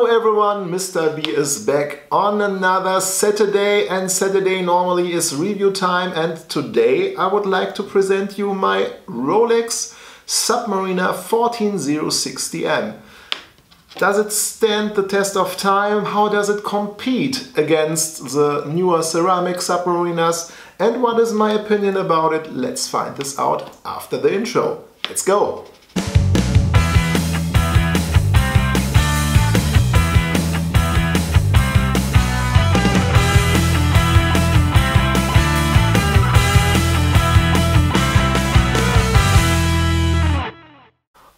Hello everyone, Mr. B is back on another Saturday, and Saturday normally is review time, and today I would like to present you my Rolex Submariner 14060M. Does it stand the test of time? How does it compete against the newer ceramic Submariners? And what is my opinion about it? Let's find this out after the intro. Let's go!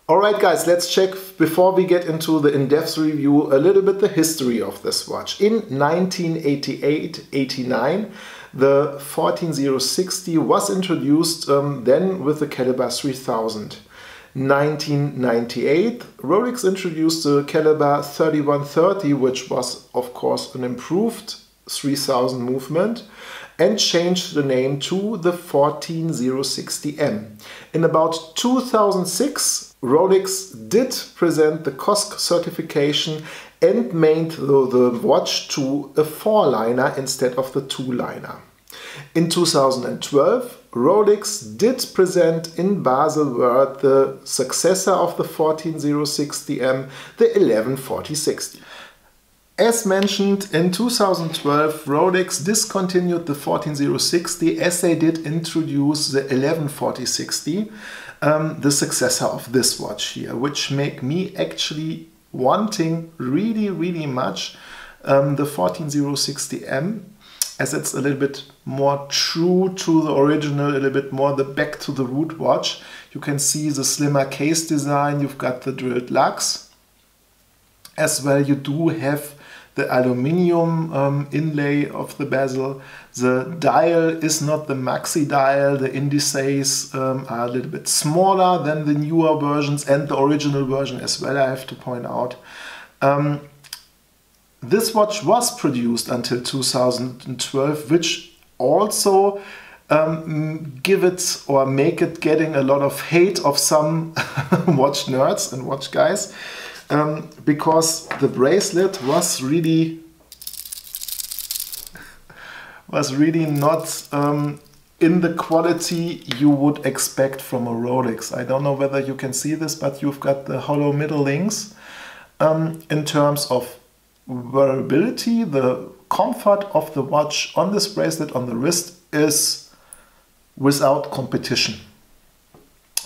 Alright guys, let's check, before we get into the in-depth review, a little bit the history of this watch. In 1988-89, the 14060 was introduced then with the caliber 3000. 1998, Rolex introduced the caliber 3130, which was of course an improved 3000 movement, and changed the name to the 14060M. In about 2006, Rolex did present the COSC certification and made the watch to a 4-liner instead of the 2-liner. In 2012, Rolex did present in Baselworld the successor of the 14060M, the 114060. As mentioned, in 2012, Rolex discontinued the 14060 as they did introduce the 114060, the successor of this watch here, which make me actually wanting really much the 14060M, as it's a little bit more true to the original, a little bit more the back to the root watch. You can see the slimmer case design, you've got the drilled lugs. As well, you do have the aluminium inlay of the bezel. The dial is not the maxi dial. The indices are a little bit smaller than the newer versions and the original version as well, I have to point out. This watch was produced until 2012, which also give it or make it getting a lot of hate of some watch nerds and watch guys. Because the bracelet was really not in the quality you would expect from a Rolex. I don't know whether you can see this, but you've got the hollow middle links. In terms of wearability, the comfort of the watch on this bracelet on the wrist is without competition.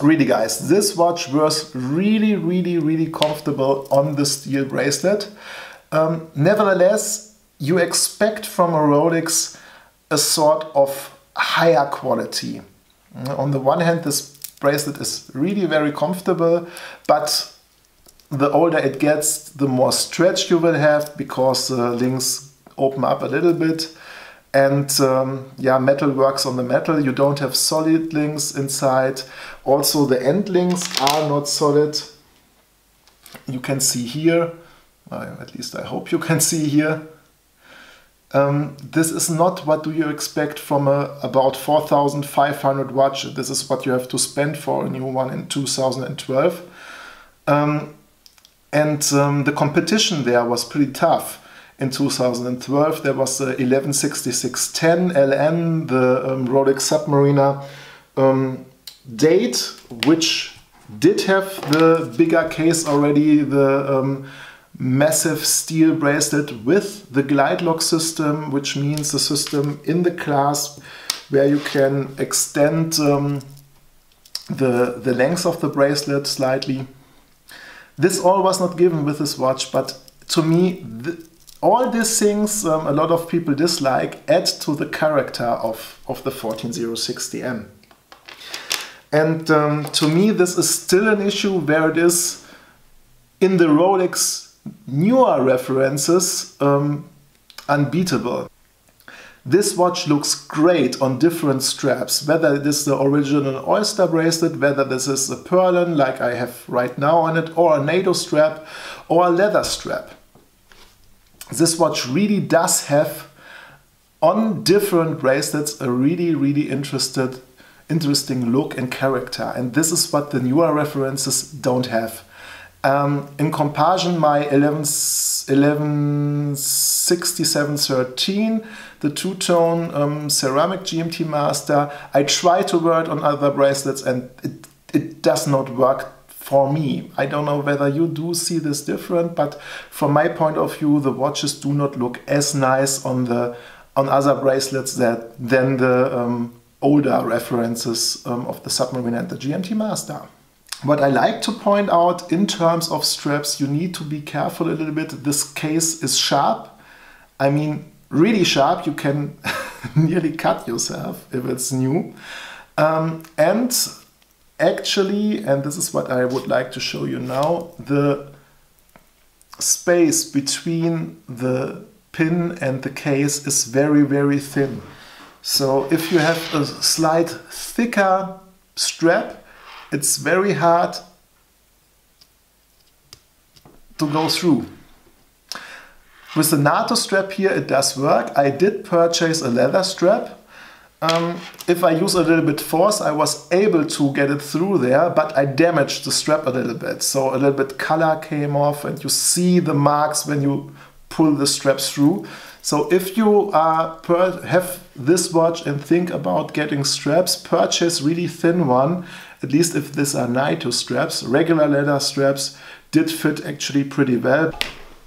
Really guys, this watch was really comfortable on the steel bracelet. Nevertheless, you expect from a Rolex a sort of higher quality. On the one hand, this bracelet is really very comfortable, but the older it gets, the more stretch you will have, because the links open up a little bit. And yeah, metal works on the metal. You don't have solid links inside. Also, the end links are not solid. You can see here, at least I hope you can see here. This is not what do you expect from a about 4,500 watch. This is what you have to spend for a new one in 2012. The competition there was pretty tough. In 2012, there was the 116610 LN, the Rolex Submariner date, which did have the bigger case already, the massive steel bracelet with the glide lock system, which means the system in the clasp where you can extend the length of the bracelet slightly. This all was not given with this watch, but to me, all these things a lot of people dislike add to the character of the 14060M. And to me, this is still an issue where it is in the Rolex newer references unbeatable. This watch looks great on different straps, whether it is the original Oyster bracelet, whether this is a Perlin like I have right now on it, or a NATO strap, or a leather strap. This watch really does have, on different bracelets, a really interesting look and character. And this is what the newer references don't have. In comparison, my 116713, the two-tone ceramic GMT Master. I try to wear it on other bracelets and it does not work for me. I don't know whether you do see this different, but from my point of view, the watches do not look as nice on other bracelets than the older references of the Submariner and the GMT Master. What I like to point out in terms of straps, you need to be careful a little bit. This case is sharp. I mean, really sharp. You can nearly cut yourself if it's new. And actually, and this is what I would like to show you now, the space between the pin and the case is very, very thin. So if you have a slight thicker strap, it's very hard to go through. With the NATO strap here, it does work. I did purchase a leather strap. If I use a little bit force, I was able to get it through there, but I damaged the strap a little bit. So a little bit color came off and you see the marks when you pull the straps through. So if you have this watch and think about getting straps, purchase really thin one, at least if these are NATO straps. Regular leather straps did fit actually pretty well.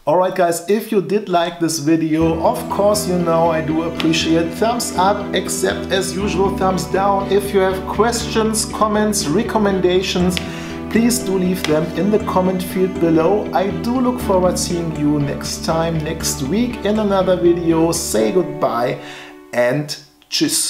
Alright guys, if you did like this video, of course you know I do appreciate thumbs up, except as usual thumbs down. If you have questions, comments, recommendations, please do leave them in the comment field below. I do look forward to seeing you next time, next week in another video. Say goodbye and tschüss.